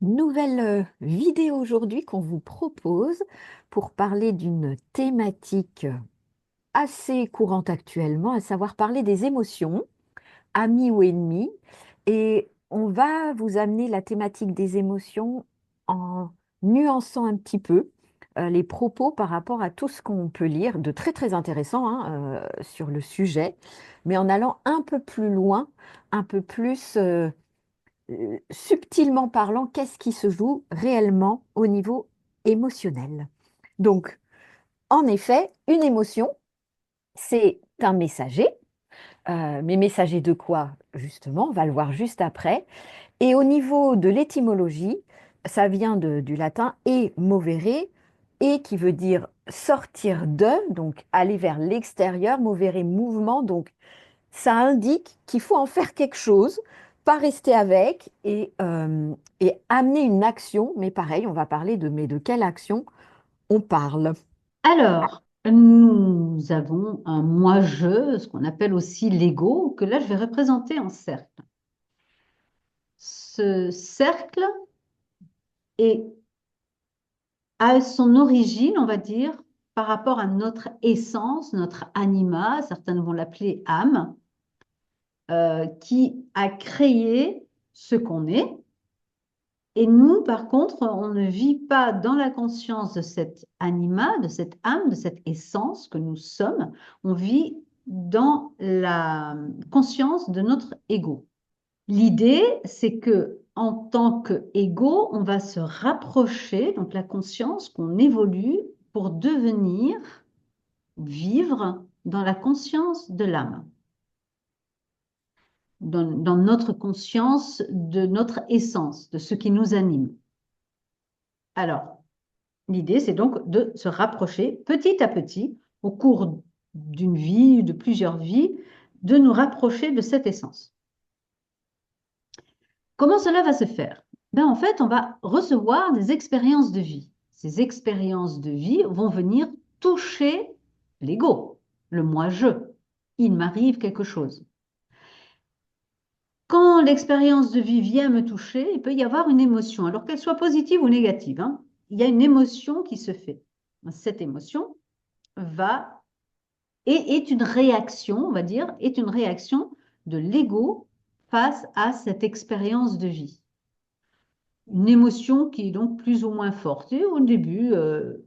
Nouvelle vidéo aujourd'hui qu'on vous propose pour parler d'une thématique assez courante actuellement, à savoir parler des émotions, amis ou ennemis. Et on va vous amener la thématique des émotions en nuançant un petit peu les propos par rapport à tout ce qu'on peut lire, de très très intéressant hein, sur le sujet, mais en allant un peu plus loin, un peu plus subtilement parlant, qu'est-ce qui se joue réellement au niveau émotionnel. Donc, en effet, une émotion, c'est un messager. Mais messager de quoi, justement? On va le voir juste après. Et au niveau de l'étymologie, ça vient du latin et movere, et qui veut dire sortir de, donc aller vers l'extérieur, movere mouvement, donc ça indique qu'il faut en faire quelque chose, pas rester avec et amener une action. Mais pareil, on va parler mais de quelle action on parle. Alors, nous avons un moi-je, ce qu'on appelle aussi l'ego, que là, je vais représenter en cercle. Ce cercle est, a son origine, on va dire, par rapport à notre essence, notre anima, certains vont l'appeler âme, qui a créé ce qu'on est. Et nous, par contre, on ne vit pas dans la conscience de cet anima, de cette âme, de cette essence que nous sommes. On vit dans la conscience de notre ego. L'idée, c'est que en tant qu'ego, on va se rapprocher, donc la conscience qu'on évolue pour devenir, vivre dans la conscience de l'âme, dans notre conscience de notre essence, de ce qui nous anime. Alors, l'idée, c'est donc de se rapprocher petit à petit, au cours d'une vie, de plusieurs vies, de nous rapprocher de cette essence. Comment cela va se faire? Ben, en fait, on va recevoir des expériences de vie. Ces expériences de vie vont venir toucher l'ego, le moi-je. Il m'arrive quelque chose. Quand l'expérience de vie vient me toucher, il peut y avoir une émotion, alors qu'elle soit positive ou négative, hein. Il y a une émotion qui se fait. Cette émotion va et est une réaction, on va dire, est une réaction de l'ego face à cette expérience de vie. Une émotion qui est donc plus ou moins forte. Et au début,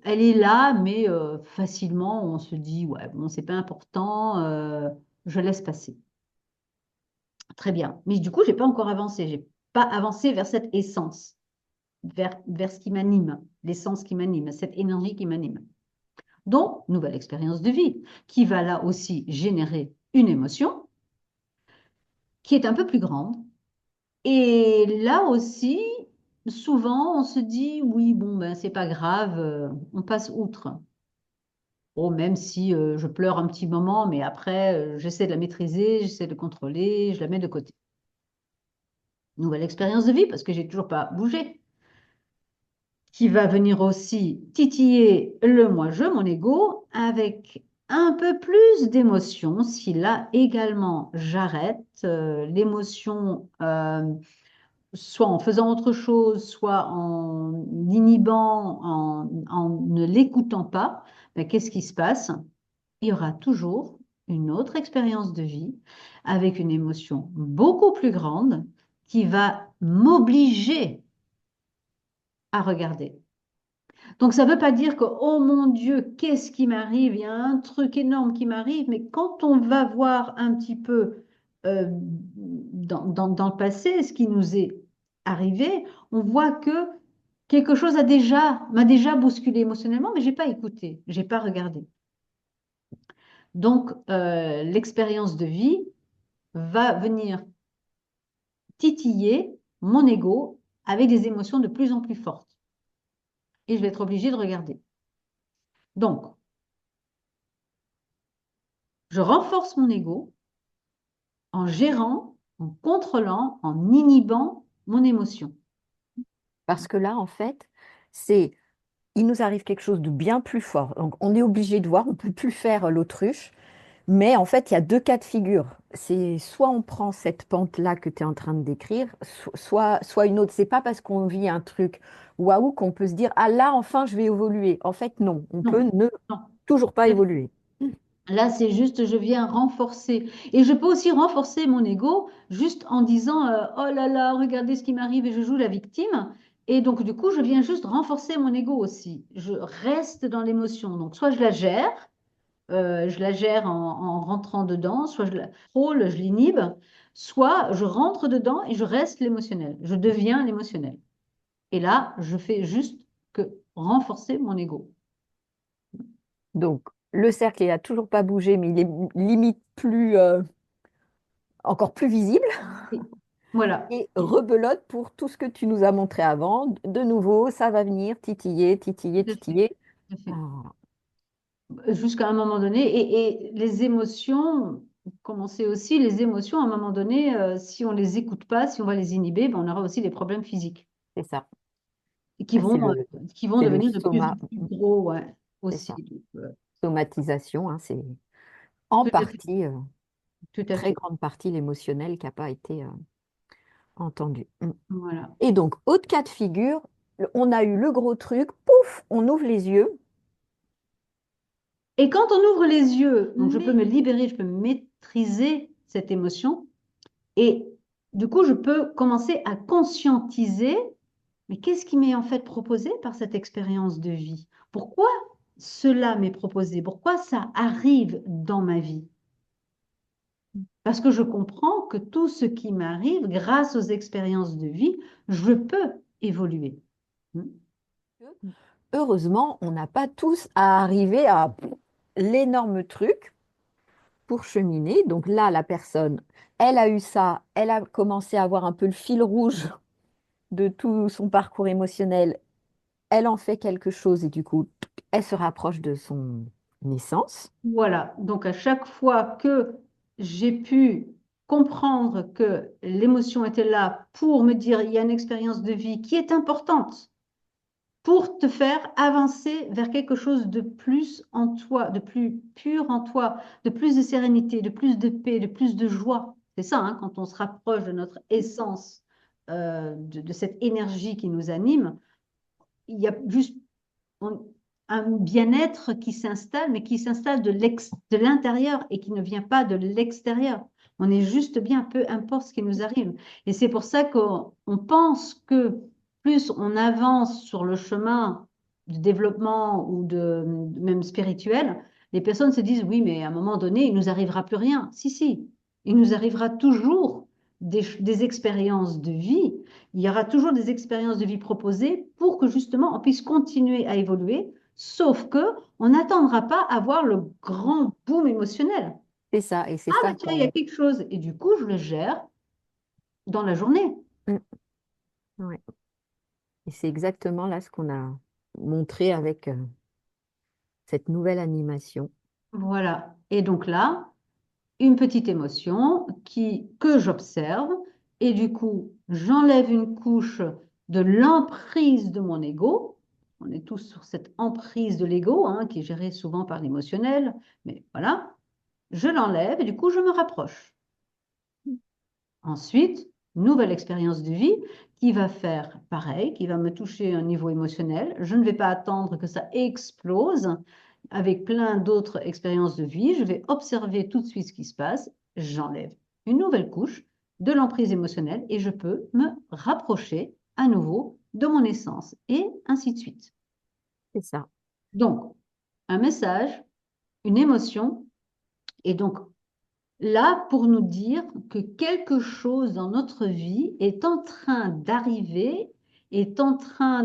elle est là, mais facilement, on se dit, ouais, bon, c'est pas important, je laisse passer. Très bien. Mais du coup, j'ai pas encore avancé. J'ai pas avancé vers cette essence, vers ce qui m'anime, l'essence qui m'anime, cette énergie qui m'anime. Donc, nouvelle expérience de vie, qui va là aussi générer une émotion qui est un peu plus grande. Et là aussi, souvent, on se dit, oui, bon, ben, c'est pas grave, on passe outre. Oh, même si je pleure un petit moment, mais après, j'essaie de la maîtriser, j'essaie de contrôler, je la mets de côté. Nouvelle expérience de vie, parce que j'ai toujours pas bougé, qui va venir aussi titiller le moi-je, mon ego, avec un peu plus d'émotion. Si là également j'arrête l'émotion, soit en faisant autre chose, soit en inhibant, en ne l'écoutant pas, ben, qu'est-ce qui se passe? Il y aura toujours une autre expérience de vie avec une émotion beaucoup plus grande qui va m'obliger à regarder. Donc, ça ne veut pas dire que, oh mon Dieu, qu'est-ce qui m'arrive? Il y a un truc énorme qui m'arrive, mais quand on va voir un petit peu dans le passé ce qui nous est arrivé, on voit que quelque chose m'a déjà bousculé émotionnellement, mais je n'ai pas écouté, je n'ai pas regardé. Donc, l'expérience de vie va venir titiller mon ego avec des émotions de plus en plus fortes. Et je vais être obligée de regarder. Donc, je renforce mon ego en gérant, en contrôlant, en inhibant mon émotion. Parce que là, en fait, il nous arrive quelque chose de bien plus fort. Donc, on est obligé de voir, on ne peut plus faire l'autruche. Mais en fait, il y a deux cas de figure. C'est soit on prend cette pente-là que tu es en train de décrire, soit une autre. C'est pas parce qu'on vit un truc waouh qu'on peut se dire, ah là, enfin, je vais évoluer. En fait, non, on peut Non, ne non. toujours pas évoluer. Là, c'est juste, je viens renforcer. Et je peux aussi renforcer mon ego juste en disant, oh là là, regardez ce qui m'arrive et je joue la victime. Et donc, du coup, je viens juste renforcer mon ego aussi. Je reste dans l'émotion. Donc, soit je la gère en rentrant dedans, soit je la frôle, je l'inhibe, soit je rentre dedans et je reste l'émotionnel. Je deviens l'émotionnel. Et là, je fais juste que renforcer mon ego. Donc, le cercle, il n'a toujours pas bougé, mais il est limite encore plus visible Et voilà. et rebelote pour tout ce que tu nous as montré avant. De nouveau, ça va venir titiller, titiller, Tout à fait. titiller. Tout à fait. Ah, Jusqu'à un moment donné. Et les émotions, comme on sait aussi, les émotions, à un moment donné, si on les écoute pas, si on va les inhiber, ben, on aura aussi des problèmes physiques c'est ça. et Ça, qui vont c'est le devenir de plus en plus gros, ouais, c'est aussi. ça. Donc, Somatisation, hein, c'est en tout à fait, partie, tout à très fait. grande partie, l'émotionnel qui n'a pas été entendu. Mm. Voilà. Et donc, autre cas de figure, on a eu le gros truc, pouf, on ouvre les yeux. Et quand on ouvre les yeux, donc je peux Mais me libérer, je peux maîtriser cette émotion et du coup, je peux commencer à conscientiser. Mais qu'est-ce qui m'est en fait proposé par cette expérience de vie? Pourquoi cela m'est proposé? Pourquoi ça arrive dans ma vie? Parce que je comprends que tout ce qui m'arrive, grâce aux expériences de vie, je peux évoluer. Hmm. heureusement, on n'a pas tous à arriver à l'énorme truc pour cheminer. Donc là, la personne, elle a eu ça, elle a commencé à avoir un peu le fil rouge de tout son parcours émotionnel. Elle en fait quelque chose et du coup, elle se rapproche de son naissance. Voilà, donc à chaque fois que j'ai pu comprendre que l'émotion était là pour me dire il y a une expérience de vie qui est importante pour te faire avancer vers quelque chose de plus en toi, de plus pur en toi, de plus de sérénité, de plus de paix, de plus de joie. C'est ça, hein, quand on se rapproche de notre essence, de cette énergie qui nous anime, il y a juste on- un bien-être qui s'installe, mais qui s'installe de l'intérieur et qui ne vient pas de l'extérieur. On est juste bien, peu importe ce qui nous arrive. Et c'est pour ça qu'on pense que plus on avance sur le chemin de développement ou même spirituel, les personnes se disent, oui, mais à un moment donné, il nous arrivera plus rien. Si, si, il nous arrivera toujours des expériences de vie. Il y aura toujours des expériences de vie proposées pour que justement on puisse continuer à évoluer, sauf que on n'attendra pas à avoir le grand boom émotionnel. C'est ça, et c'est Ah ça bah tiens, il y a qu'on... quelque chose. Et du coup, je le gère dans la journée. Mm, ouais. Et c'est exactement là ce qu'on a montré avec cette nouvelle animation. Voilà. Et donc là, une petite émotion que j'observe et du coup, j'enlève une couche de l'emprise de mon ego. On est tous sur cette emprise de l'ego, hein, qui est gérée souvent par l'émotionnel, mais voilà, je l'enlève et du coup, je me rapproche. Ensuite, nouvelle expérience de vie qui va faire pareil, qui va me toucher à un niveau émotionnel. Je ne vais pas attendre que ça explose avec plein d'autres expériences de vie. Je vais observer tout de suite ce qui se passe. J'enlève une nouvelle couche de l'emprise émotionnelle et je peux me rapprocher à nouveau de mon essence et ainsi de suite. C'est ça. Donc, un message, une émotion et donc là pour nous dire que quelque chose dans notre vie est en train d'arriver, est en train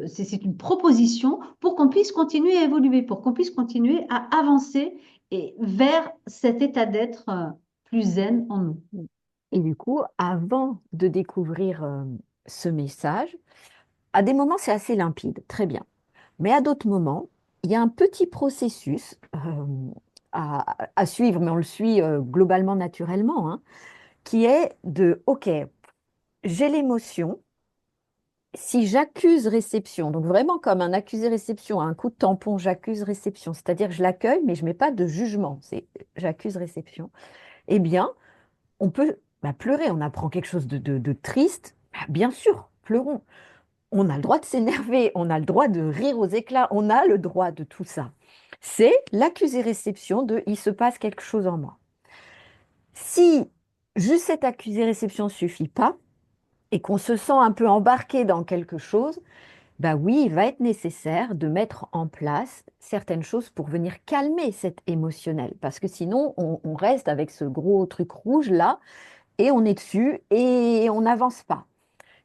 c'est une proposition pour qu'on puisse continuer à évoluer, pour qu'on puisse continuer à avancer et vers cet état d'être plus zen en nous. Et du coup, avant de découvrir ce message, à des moments, c'est assez limpide, très bien. Mais à d'autres moments, il y a un petit processus à suivre, mais on le suit globalement naturellement, hein, qui est de, OK, j'ai l'émotion, si j'accuse réception, donc vraiment comme un accusé-réception, un coup de tampon, j'accuse réception, c'est-à-dire que je l'accueille, mais je ne mets pas de jugement, c'est j'accuse réception, eh bien, on peut pleurer, on apprend quelque chose de triste, bien sûr, pleurons. On a le droit de s'énerver, on a le droit de rire aux éclats, on a le droit de tout ça. C'est l'accusé-réception de il se passe quelque chose en moi. Si juste cette accusé-réception ne suffit pas et qu'on se sent un peu embarqué dans quelque chose, bah oui, il va être nécessaire de mettre en place certaines choses pour venir calmer cet émotionnel. Parce que sinon, on reste avec ce gros truc rouge là et on est dessus et on n'avance pas.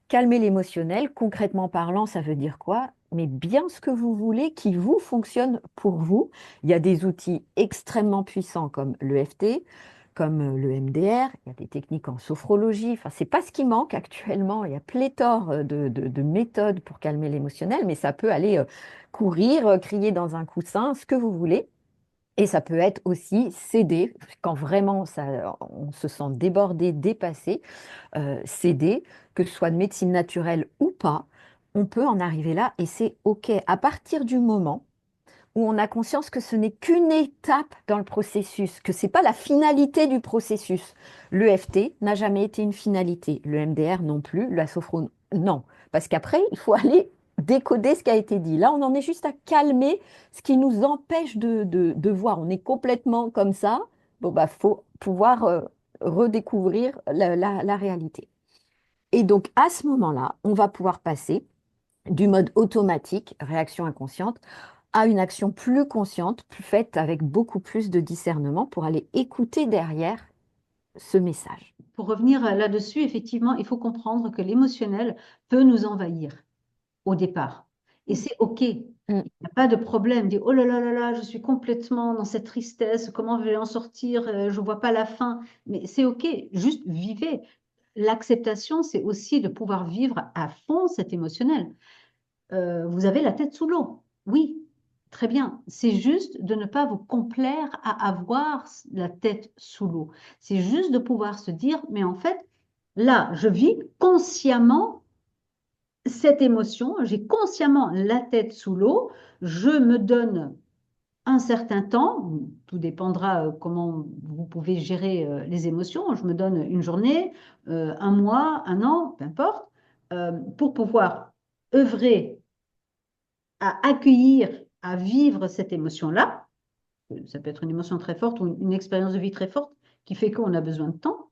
Calmer l'émotionnel, concrètement parlant, ça veut dire quoi? Mais bien ce que vous voulez qui vous fonctionne pour vous. Il y a des outils extrêmement puissants comme l'EFT, comme le MDR, il y a des techniques en sophrologie. Enfin, c'est pas ce qui manque actuellement. Il y a pléthore de méthodes pour calmer l'émotionnel, mais ça peut aller courir, crier dans un coussin, ce que vous voulez. Et ça peut être aussi céder quand vraiment on se sent débordé, dépassé s'aider, que ce soit de médecine naturelle ou pas, on peut en arriver là et c'est OK. À partir du moment où on a conscience que ce n'est qu'une étape dans le processus, que ce n'est pas la finalité du processus. L'EFT n'a jamais été une finalité, le MDR non plus, la sophro non, parce qu'après, il faut aller décoder ce qui a été dit. Là, on en est juste à calmer ce qui nous empêche de voir. On est complètement comme ça. Bon, bah, faut pouvoir redécouvrir la réalité. Et donc, à ce moment-là, on va pouvoir passer du mode automatique, réaction inconsciente, à une action plus consciente, plus faite avec beaucoup plus de discernement pour aller écouter derrière ce message. Pour revenir là-dessus, effectivement, il faut comprendre que l'émotionnel peut nous envahir au départ. Et c'est OK. Il Mm. n'y a pas de problème. Dire, oh là là, je suis complètement dans cette tristesse, comment je vais en sortir? Je ne vois pas la fin. Mais c'est OK. Juste vivez. L'acceptation, c'est aussi de pouvoir vivre à fond cet émotionnel. Vous avez la tête sous l'eau. Oui, très bien. C'est juste de ne pas vous complaire à avoir la tête sous l'eau. C'est juste de pouvoir se dire, mais en fait, là, je vis consciemment cette émotion, j'ai consciemment la tête sous l'eau, je me donne un certain temps, tout dépendra comment vous pouvez gérer les émotions, je me donne une journée, un mois, un an, peu importe, pour pouvoir œuvrer à accueillir, à vivre cette émotion-là. Ça peut être une émotion très forte ou une expérience de vie très forte qui fait qu'on a besoin de temps.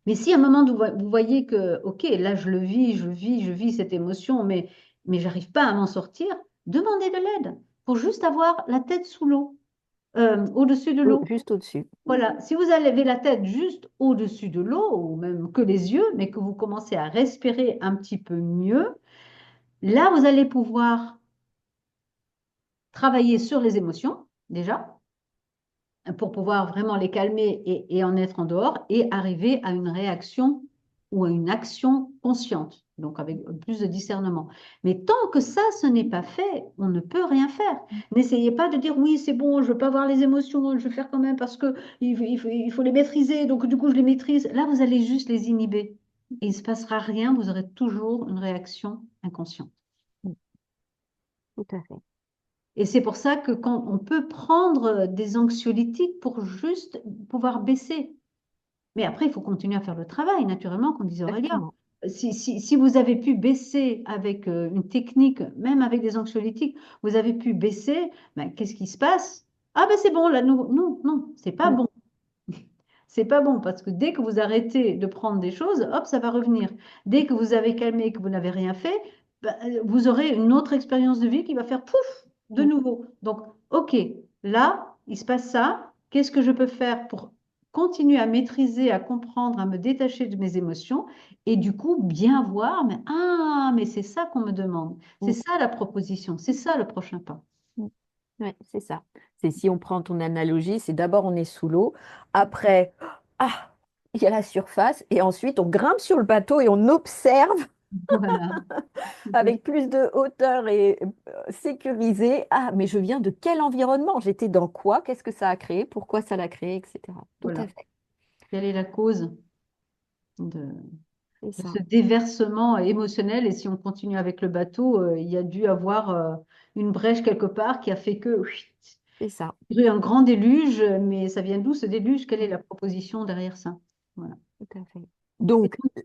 Mais si à un moment vous voyez que, OK, là je le vis, je vis cette émotion, mais j'arrive pas à m'en sortir, demandez de l'aide pour juste avoir la tête sous l'eau, au-dessus de l'eau. Juste au-dessus. Voilà, si vous avez la tête juste au-dessus de l'eau, ou même que les yeux, mais que vous commencez à respirer un petit peu mieux, là vous allez pouvoir travailler sur les émotions déjà, pour pouvoir vraiment les calmer et en être en dehors et arriver à une réaction ou à une action consciente, donc avec plus de discernement. Mais tant que ça, ce n'est pas fait, on ne peut rien faire. N'essayez pas de dire oui, c'est bon, je ne veux pas voir les émotions, je vais faire quand même parce que il faut les maîtriser, donc du coup je les maîtrise. Là, vous allez juste les inhiber et il ne se passera rien, vous aurez toujours une réaction inconsciente. Mm. Tout à fait. Et c'est pour ça que quand on peut prendre des anxiolytiques pour juste pouvoir baisser. Mais après, il faut continuer à faire le travail, naturellement, comme disait Aurélia. Exactement. Si vous avez pu baisser avec une technique, même avec des anxiolytiques, vous avez pu baisser, ben, qu'est-ce qui se passe? Ah ben c'est bon, là, non, non, non, c'est pas Mm. bon. C'est pas bon parce que dès que vous arrêtez de prendre des choses, hop, ça va revenir. Dès que vous avez calmé et que vous n'avez rien fait, ben, vous aurez une autre expérience de vie qui va faire pouf de Mm. nouveau. Donc, OK, là, il se passe ça. Qu'est-ce que je peux faire pour continuer à maîtriser, à comprendre, à me détacher de mes émotions et du coup bien voir, mais ah, mais c'est ça qu'on me demande. C'est Mm. ça la proposition, c'est ça le prochain pas. Mm. Ouais, c'est ça. C'est si on prend ton analogie, c'est d'abord on est sous l'eau, après, ah, il y a la surface, et ensuite on grimpe sur le bateau et on observe Voilà. avec plus de hauteur et sécurisé. Ah, mais je viens de quel environnement? J'étais dans quoi? Qu'est-ce que ça a créé? Pourquoi ça l'a créé, etc. Tout à Voilà. fait. Quelle est la cause de... c'est de ça, ce déversement émotionnel. Et si on continue avec le bateau, il y a dû avoir une brèche quelque part qui a fait que c'est ça. il y a eu un grand déluge, mais ça vient d'où ce déluge? Quelle est Mm, la proposition derrière ça? Voilà. tout à fait. Et Donc, donc,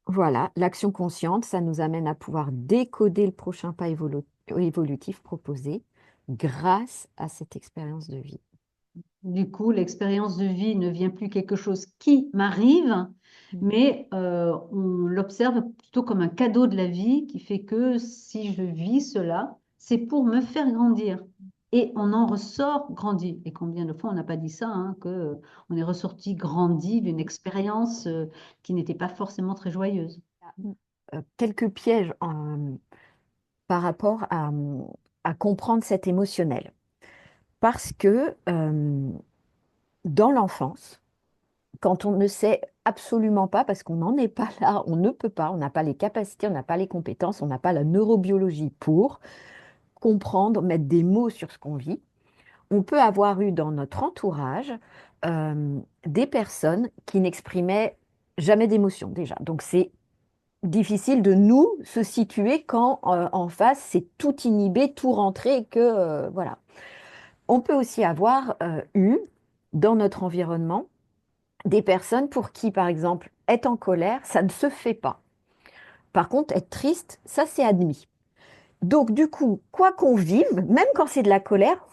voilà, l'action consciente, ça nous amène à pouvoir décoder le prochain pas évolutif proposé grâce à cette expérience de vie. du coup, l'expérience de vie ne vient plus quelque chose qui m'arrive, Mm. mais on l'observe plutôt comme un cadeau de la vie qui fait que si je vis cela, c'est pour me faire grandir. Et on en ressort grandi. Et combien de fois on n'a pas dit ça, hein, que on est ressorti grandi d'une expérience qui n'était pas forcément très joyeuse. Quelques pièges par rapport à comprendre cet émotionnel. Parce que dans l'enfance, quand on ne sait absolument pas, parce qu'on n'en est pas là, on ne peut pas, on n'a pas les capacités, on n'a pas les compétences, on n'a pas la neurobiologie pour comprendre, mettre des mots sur ce qu'on vit, on peut avoir eu dans notre entourage des personnes qui n'exprimaient jamais d'émotion déjà. Donc c'est difficile de nous se situer quand en face c'est tout inhibé, tout rentré, et que voilà. On peut aussi avoir eu dans notre environnement des personnes pour qui, par exemple, être en colère, ça ne se fait pas. Par contre, être triste, ça c'est admis. Donc du coup, quoi qu'on vive, même quand c'est de la colère,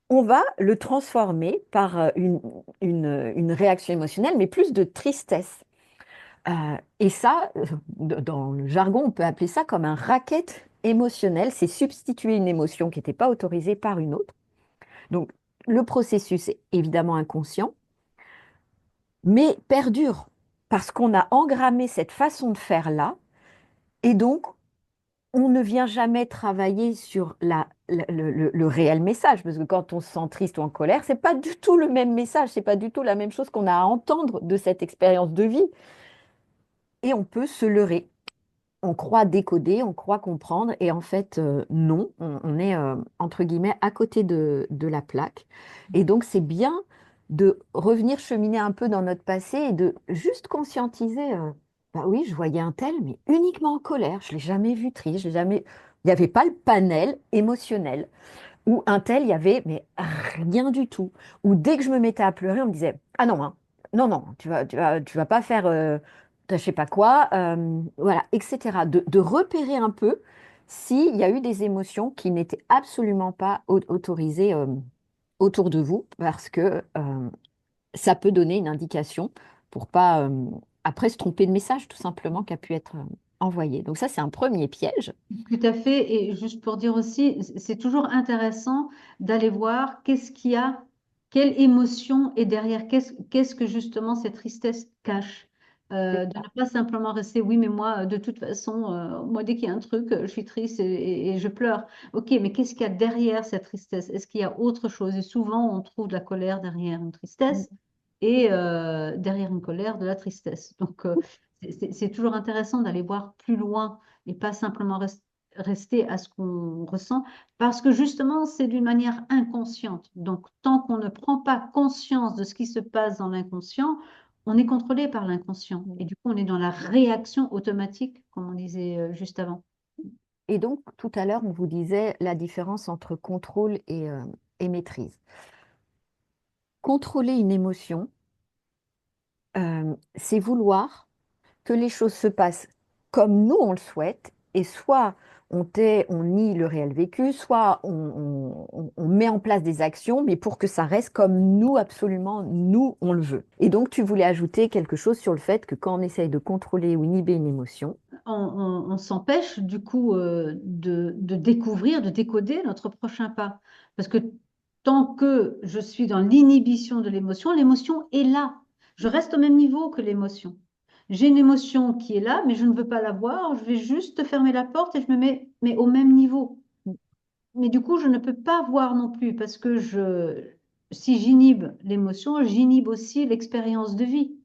on va le transformer par une réaction émotionnelle, mais plus de tristesse. Et ça, dans le jargon, on peut appeler ça comme un racket émotionnel. C'est substituer une émotion qui n'était pas autorisée par une autre. Donc, le processus est évidemment inconscient, mais perdure parce qu'on a engrammé cette façon de faire là. Et donc, on ne vient jamais travailler sur le réel message, parce que quand on se sent triste ou en colère, c'est pas du tout le même message, c'est pas du tout la même chose qu'on a à entendre de cette expérience de vie. Et on peut se leurrer. On croit décoder, on croit comprendre, et en fait, non, on est, entre guillemets, à côté de la plaque. Et donc, c'est bien de revenir cheminer un peu dans notre passé et de juste conscientiser, bah oui, je voyais un tel, mais uniquement en colère, je ne l'ai jamais vu triste, je l'ai jamais... Il n'y avait pas le panel émotionnel. Ou un tel, il y avait mais rien du tout. Ou dès que je me mettais à pleurer, on me disait, ah non, hein, non, non, tu vas pas faire, je sais pas quoi, voilà, etc. De repérer un peu s'il y a eu des émotions qui n'étaient absolument pas autorisées autour de vous, parce que ça peut donner une indication pour pas après se tromper de message, tout simplement, qui a pu être envoyé. Donc ça, c'est un premier piège. Tout à fait. Et juste pour dire aussi, c'est toujours intéressant d'aller voir qu'est-ce qu'il y a, quelle émotion est derrière, qu'est-ce que justement cette tristesse cache. C'est De ça. ne pas simplement rester, oui, mais moi, de toute façon, moi, dès qu'il y a un truc, je suis triste et je pleure. Ok, mais qu'est-ce qu'il y a derrière cette tristesse? Est-ce qu'il y a autre chose? Et souvent, on trouve de la colère derrière une Mm. tristesse et derrière une colère, de la tristesse. Donc, c'est toujours intéressant d'aller voir plus loin et pas simplement rester à ce qu'on ressent, parce que justement, c'est d'une manière inconsciente. Donc, tant qu'on ne prend pas conscience de ce qui se passe dans l'inconscient, on est contrôlé par l'inconscient. Et du coup, on est dans la réaction automatique, comme on disait juste avant. Et donc, tout à l'heure, on vous disait la différence entre contrôle et maîtrise. Contrôler une émotion, c'est vouloir que les choses se passent comme nous on le souhaite, et soit on nie le réel vécu, soit on met en place des actions, mais pour que ça reste comme nous, absolument, nous, on le veut. Et donc, tu voulais ajouter quelque chose sur le fait que quand on essaye de contrôler ou inhiber une émotion, On s'empêche du coup de découvrir, de décoder notre prochain pas. Parce que tant que je suis dans l'inhibition de l'émotion, l'émotion est là. Je reste au même niveau que l'émotion. J'ai une émotion qui est là, mais je ne veux pas la voir. Je vais juste fermer la porte et je me mets mais au même niveau. Mais du coup, je ne peux pas voir non plus parce que si j'inhibe l'émotion, j'inhibe aussi l'expérience de vie.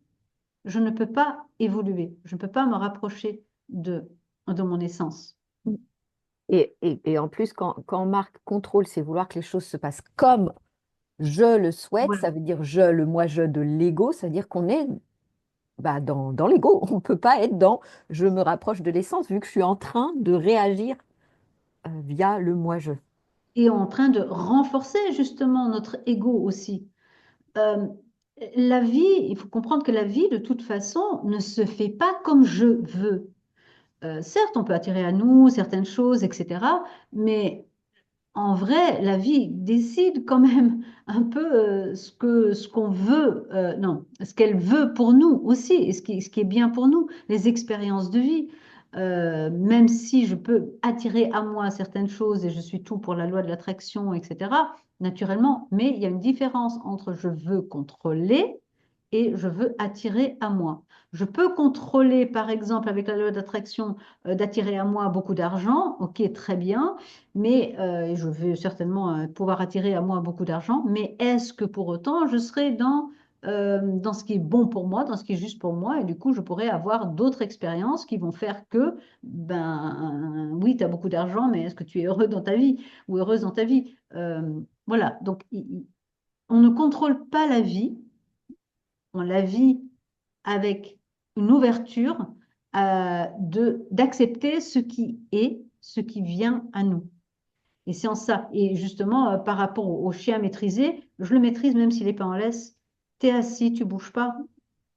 Je ne peux pas évoluer. Je ne peux pas me rapprocher de mon essence. et en plus, quand on marque contrôle, c'est vouloir que les choses se passent comme je le souhaite, Voilà. ça veut dire je, le moi-je de l'ego, ça veut dire qu'on est bah, dans l'ego. On ne peut pas être dans je me rapproche de l'essence vu que je suis en train de réagir via le moi-je. Et en train de renforcer justement notre ego aussi. Euh, la vie, il faut comprendre que la vie, de toute façon, ne se fait pas comme je veux. Certes, on peut attirer à nous certaines choses, etc. Mais en vrai, la vie décide quand même un peu ce qu'on veut, non, ce qu'elle veut pour nous aussi, et ce qui est bien pour nous, les expériences de vie. Même si je peux attirer à moi certaines choses et je suis tout pour la loi de l'attraction, etc., naturellement, mais il y a une différence entre je veux contrôler et je veux attirer à moi. Je peux contrôler, par exemple, avec la loi d'attraction, d'attirer à moi beaucoup d'argent, ok, très bien, mais je vais certainement pouvoir attirer à moi beaucoup d'argent, mais est-ce que pour autant je serai dans ce qui est bon pour moi, dans ce qui est juste pour moi, et du coup je pourrais avoir d'autres expériences qui vont faire que, ben oui, tu as beaucoup d'argent, mais est-ce que tu es heureux dans ta vie ou heureuse dans ta vie? Voilà, donc on ne contrôle pas la vie, on la vit avec une ouverture d'accepter ce qui est, ce qui vient à nous. Et c'est en ça. Et justement, par rapport au chien maîtrisé, je le maîtrise même s'il n'est pas en laisse. Tu es assis, tu bouges pas.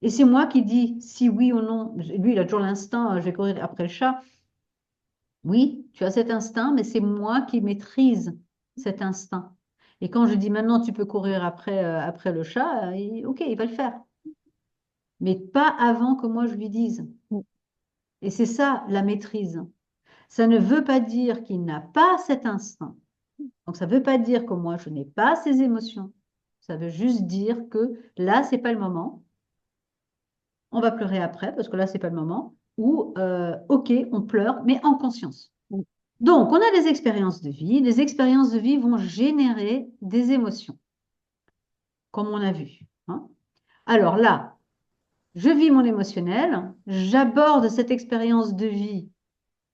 Et c'est moi qui dis si oui ou non. Lui, il a toujours l'instinct, je vais courir après le chat. Oui, tu as cet instinct, mais c'est moi qui maîtrise cet instinct. Et quand je dis maintenant tu peux courir après le chat, ok, il va le faire. Mais pas avant que moi je lui dise. Et c'est ça la maîtrise. Ça ne veut pas dire qu'il n'a pas cet instinct. Donc, ça ne veut pas dire que moi, je n'ai pas ces émotions. Ça veut juste dire que là, c'est pas le moment. On va pleurer après, parce que là, c'est pas le moment. Ou, OK, on pleure, mais en conscience. Donc, on a des expériences de vie. Les expériences de vie vont générer des émotions, comme on a vu, hein. Alors là, je vis mon émotionnel, j'aborde cette expérience de vie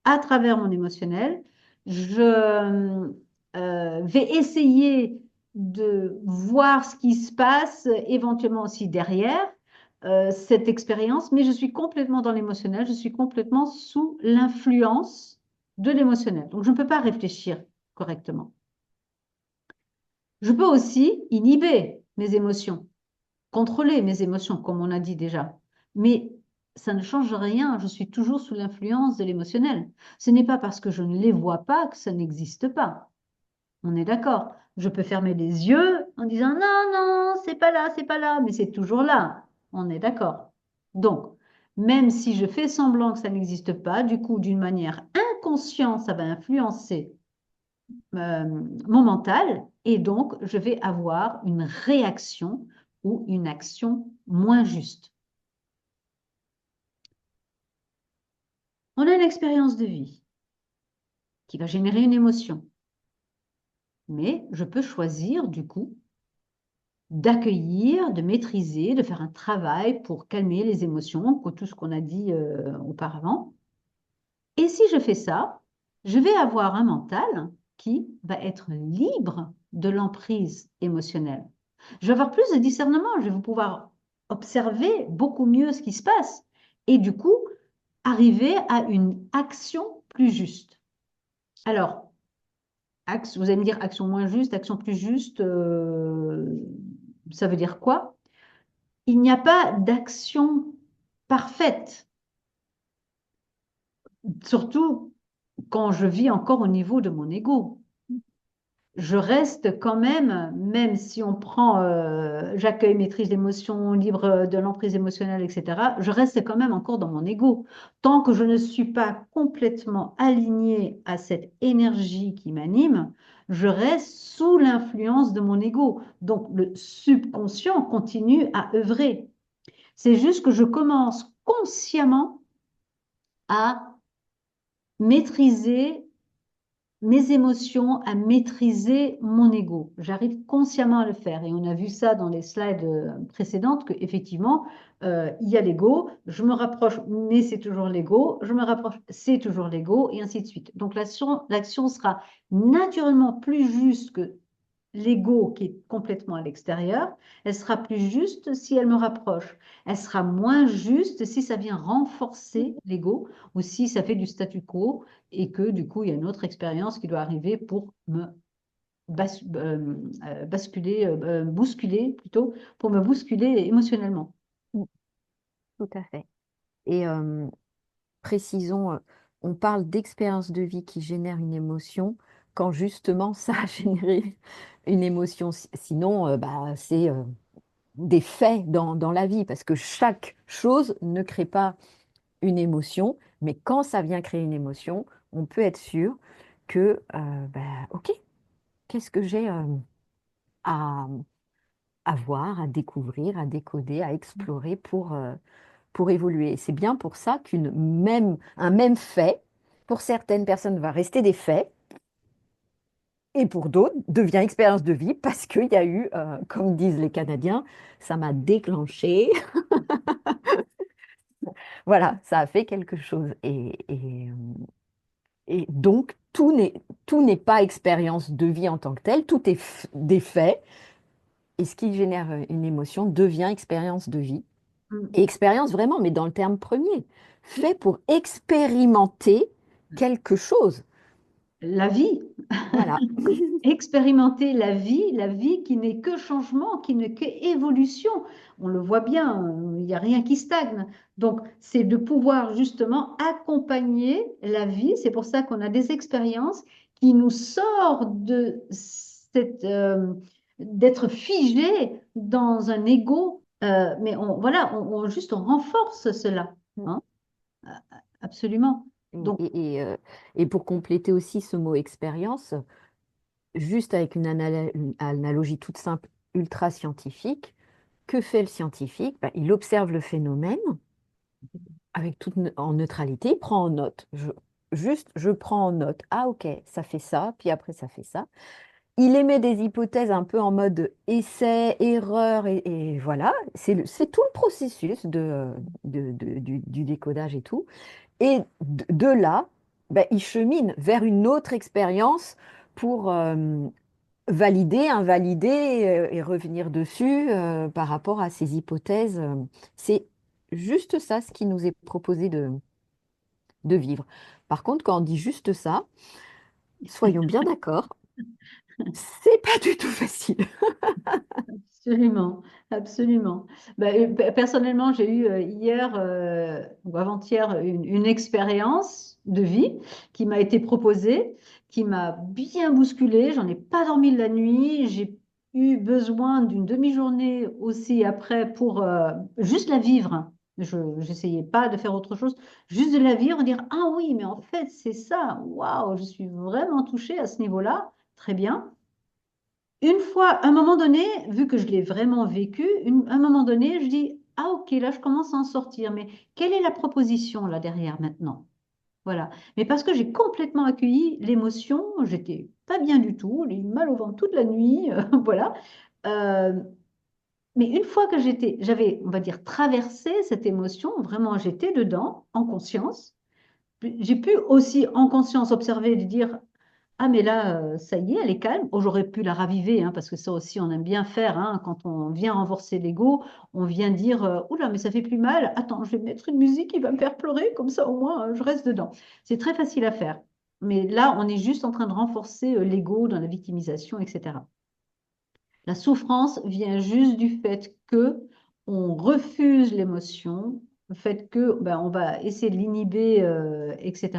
à travers mon émotionnel. Je vais essayer de voir ce qui se passe éventuellement aussi derrière cette expérience, mais je suis complètement dans l'émotionnel, je suis complètement sous l'influence de l'émotionnel. Donc, je ne peux pas réfléchir correctement. Je peux aussi inhiber mes émotions, contrôler mes émotions, comme on a dit déjà. Mais ça ne change rien, je suis toujours sous l'influence de l'émotionnel. Ce n'est pas parce que je ne les vois pas que ça n'existe pas. On est d'accord. Je peux fermer les yeux en disant non, non, c'est pas là, mais c'est toujours là. On est d'accord. Donc, même si je fais semblant que ça n'existe pas, du coup, d'une manière inconsciente, ça va influencer mon mental et donc je vais avoir une réaction ou une action moins juste. On a une expérience de vie qui va générer une émotion, mais je peux choisir du coup d'accueillir, de maîtriser, de faire un travail pour calmer les émotions, tout ce qu'on a dit auparavant. Et si je fais ça, je vais avoir un mental qui va être libre de l'emprise émotionnelle. Je vais avoir plus de discernement, je vais pouvoir observer beaucoup mieux ce qui se passe et du coup arriver à une action plus juste. Alors, vous allez me dire action moins juste, action plus juste, ça veut dire quoi? Il n'y a pas d'action parfaite, surtout quand je vis encore au niveau de mon ego. Je reste quand même, même si on prend j'accueille, maîtrise l'émotion, libre de l'emprise émotionnelle, etc., je reste quand même encore dans mon ego. Tant que je ne suis pas complètement alignée à cette énergie qui m'anime, je reste sous l'influence de mon ego. Donc le subconscient continue à œuvrer. C'est juste que je commence consciemment à maîtriser mes émotions, à maîtriser mon ego. J'arrive consciemment à le faire. Et on a vu ça dans les slides précédentes, qu'effectivement, il y a l'ego, je me rapproche, mais c'est toujours l'ego, je me rapproche, c'est toujours l'ego, et ainsi de suite. Donc l'action sera naturellement plus juste que l'ego qui est complètement à l'extérieur, elle sera plus juste si elle me rapproche. Elle sera moins juste si ça vient renforcer l'ego ou si ça fait du statu quo et que du coup, il y a une autre expérience qui doit arriver pour me basculer, bousculer plutôt, pour me bousculer émotionnellement. Mm, tout à fait. Et précisons, on parle d'expérience de vie qui génère une émotion quand justement ça a généré une émotion. Sinon, bah, c'est des faits dans la vie, parce que chaque chose ne crée pas une émotion, mais quand ça vient créer une émotion, on peut être sûr que, bah, ok, qu'est-ce que j'ai à, à voir, à découvrir, à décoder, à explorer pour évoluer. C'est bien pour ça un même fait, pour certaines personnes, va rester des faits, et pour d'autres, devient expérience de vie parce qu'il y a eu, comme disent les Canadiens, ça m'a déclenché. Voilà, ça a fait quelque chose. Et donc, tout n'est pas expérience de vie en tant que telle, tout est des faits. Et ce qui génère une émotion devient expérience de vie. Et Mm. expérience vraiment, mais dans le terme premier, fait pour expérimenter quelque chose. La vie, Voilà. expérimenter la vie qui n'est que changement, qui n'est que évolution. On le voit bien, il n'y a rien qui stagne. Donc, c'est de pouvoir justement accompagner la vie. C'est pour ça qu'on a des expériences qui nous sortent de d'être figé dans un ego. Mais voilà, juste on renforce cela, hein. Absolument. Et, Donc, et pour compléter aussi ce mot expérience, juste avec une analogie toute simple, ultra scientifique, que fait le scientifique? Ben, il observe le phénomène avec en neutralité, il prend en note. Juste, je prends en note. Ah ok, ça fait ça, puis après ça fait ça. Il émet des hypothèses un peu en mode essai, erreur, et voilà. C'est tout le processus du décodage et tout. Et de là, ben, il chemine vers une autre expérience pour valider, invalider et revenir dessus par rapport à ces hypothèses. C'est juste ça ce qui nous est proposé de vivre. Par contre, quand on dit juste ça, soyons bien d'accord, c'est pas du tout facile. absolument, absolument. Personnellement, j'ai eu hier ou avant-hier une expérience de vie qui m'a été proposée, qui m'a bien bousculée. J'en ai pas dormi de la nuit. J'ai eu besoin d'une demi-journée aussi après pour juste la vivre. Je n'essayais pas de faire autre chose, juste de la vivre, dire, ah oui, mais en fait, c'est ça. Waouh, je suis vraiment touchée à ce niveau-là. Très bien. Une fois, à un moment donné, vu que je l'ai vraiment vécu, à un moment donné, je dis, ah ok, là, je commence à en sortir, mais quelle est la proposition là derrière maintenant? Voilà. Mais parce que j'ai complètement accueilli l'émotion, j'étais pas bien du tout, j'ai eu mal au ventre toute la nuit, voilà. Euh, mais une fois que j'avais, on va dire, traversé cette émotion, vraiment, j'étais dedans, en conscience. J'ai pu aussi, en conscience, observer et dire, ah, mais là, ça y est, elle est calme. Oh, j'aurais pu la raviver, hein, parce que ça aussi, on aime bien faire, hein, quand on vient renforcer l'ego, on vient dire, oula, mais ça fait plus mal. Attends, je vais mettre une musique qui va me faire pleurer, comme ça, au moins, je reste dedans. C'est très facile à faire. Mais là, on est juste en train de renforcer l'ego dans la victimisation, etc. La souffrance vient juste du fait que on refuse l'émotion, le fait que ben, on va essayer de l'inhiber, etc.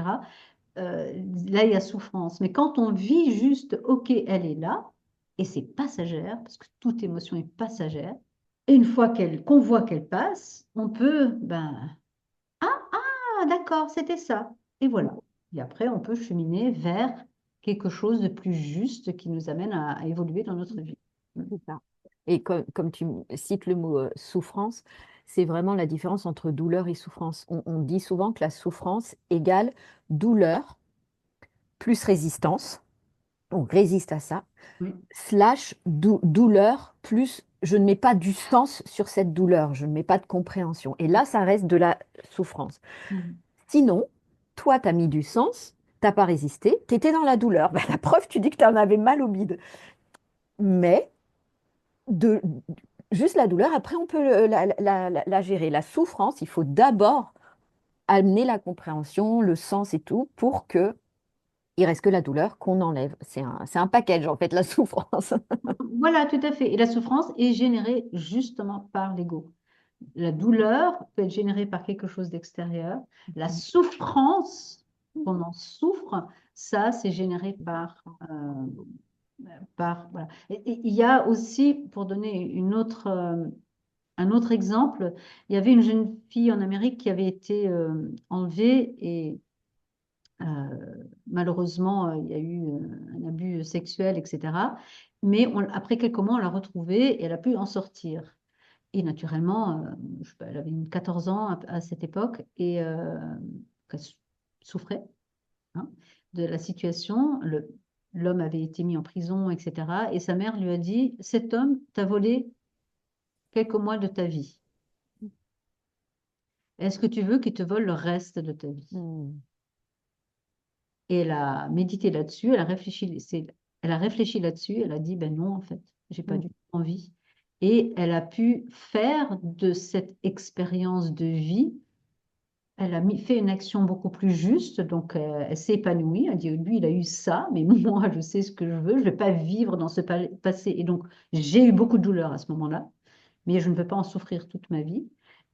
Là, il y a souffrance. Mais quand on vit juste, ok, elle est là, et c'est passagère, parce que toute émotion est passagère, et une fois qu'on voit qu'elle passe, on peut, ben, ah, d'accord, c'était ça. Et voilà. Et après, on peut cheminer vers quelque chose de plus juste qui nous amène à évoluer dans notre vie. C'est ça. Et comme tu cites le mot souffrance, c'est vraiment la différence entre douleur et souffrance. On dit souvent que la souffrance égale douleur plus résistance. On résiste à ça, Oui. slash douleur plus je ne mets pas du sens sur cette douleur, je ne mets pas de compréhension. Et là, ça reste de la souffrance. Mhm. Sinon, toi, tu as mis du sens, t'as pas résisté, tu étais dans la douleur. Ben, la preuve, tu dis que tu en avais mal au bide. mais de, juste la douleur, après, on peut la gérer. La souffrance, il faut d'abord amener la compréhension, le sens et tout, pour que il reste que la douleur qu'on enlève. C'est un package, en fait, la souffrance. Voilà, tout à fait. Et la souffrance est générée justement par l'ego. La douleur peut être générée par quelque chose d'extérieur. La souffrance, qu'on en souffre, ça, c'est généré voilà. Et il y a aussi, pour donner un autre exemple, il y avait une jeune fille en Amérique qui avait été enlevée et malheureusement, il y a eu un abus sexuel, etc. Mais après quelques mois, on l'a retrouvée et elle a pu en sortir. Et naturellement, je sais pas, elle avait 14 ans à cette époque et elle souffrait, hein, de la situation. L'homme avait été mis en prison, etc. Et sa mère lui a dit, cet homme t'a volé quelques mois de ta vie. Est-ce que tu veux qu'il te vole le reste de ta vie? Mm. Et elle a médité là-dessus, elle a réfléchi là-dessus, elle a dit, ben non, en fait, j'ai pas Mm. du tout envie. Et elle a pu faire de cette expérience de vie, elle a fait une action beaucoup plus juste, donc elle s'est épanouie, elle dit, lui, il a eu ça, mais moi, je sais ce que je veux, je ne vais pas vivre dans ce passé. Et donc, j'ai eu beaucoup de douleur à ce moment-là, mais je ne veux pas en souffrir toute ma vie.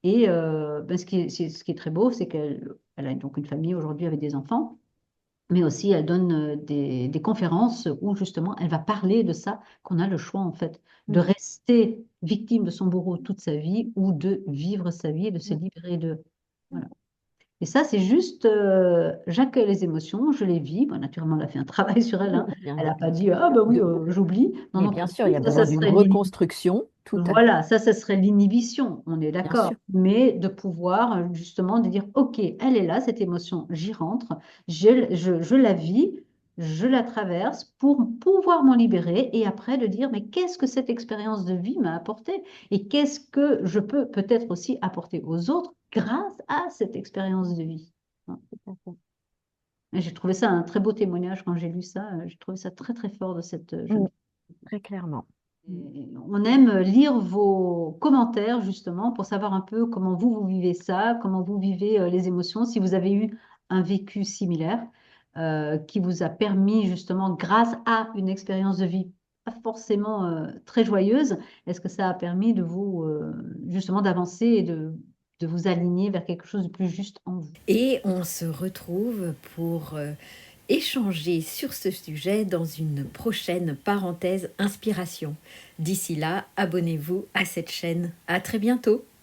Et ben, ce qui est très beau, c'est qu'elle a donc une famille aujourd'hui avec des enfants, mais aussi elle donne des conférences où justement elle va parler de ça, qu'on a le choix en fait de Mm. rester victime de son bourreau toute sa vie ou de vivre sa vie et de se Mm. libérer de... Voilà. Et ça, c'est juste, j'accueille les émotions, je les vis. Bon, naturellement, elle a fait un travail sur elle, hein. Elle n'a pas Bien dit, sûr. ah ben oui, De- j'oublie. Non, Mais non, pas bien du sûr, il tout. y a Ça besoin d'une serait reconstruction, tout à fait. voilà, ça serait l'inhibition, on est Bien d'accord. sûr. Mais de pouvoir justement de dire, OK, elle est là, cette émotion, j'y rentre, je la vis, je la traverse pour pouvoir m'en libérer et après de dire, mais qu'est-ce que cette expérience de vie m'a apporté et qu'est-ce que je peux peut-être aussi apporter aux autres grâce à cette expérience de vie. Hein. Tout à fait. Et j'ai trouvé ça un très beau témoignage quand j'ai lu ça. J'ai trouvé ça très, très fort de cette jeune Mm. fille. Très clairement. Mm. Et on aime lire vos commentaires justement pour savoir un peu comment vous vivez ça, comment vous vivez les émotions, si vous avez eu un vécu similaire qui vous a permis justement, grâce à une expérience de vie pas forcément très joyeuse, est-ce que ça a permis de vous justement d'avancer et de vous aligner vers quelque chose de plus juste en vous? Et on se retrouve pour échanger sur ce sujet dans une prochaine parenthèse inspiration. D'ici là, abonnez-vous à cette chaîne. À très bientôt.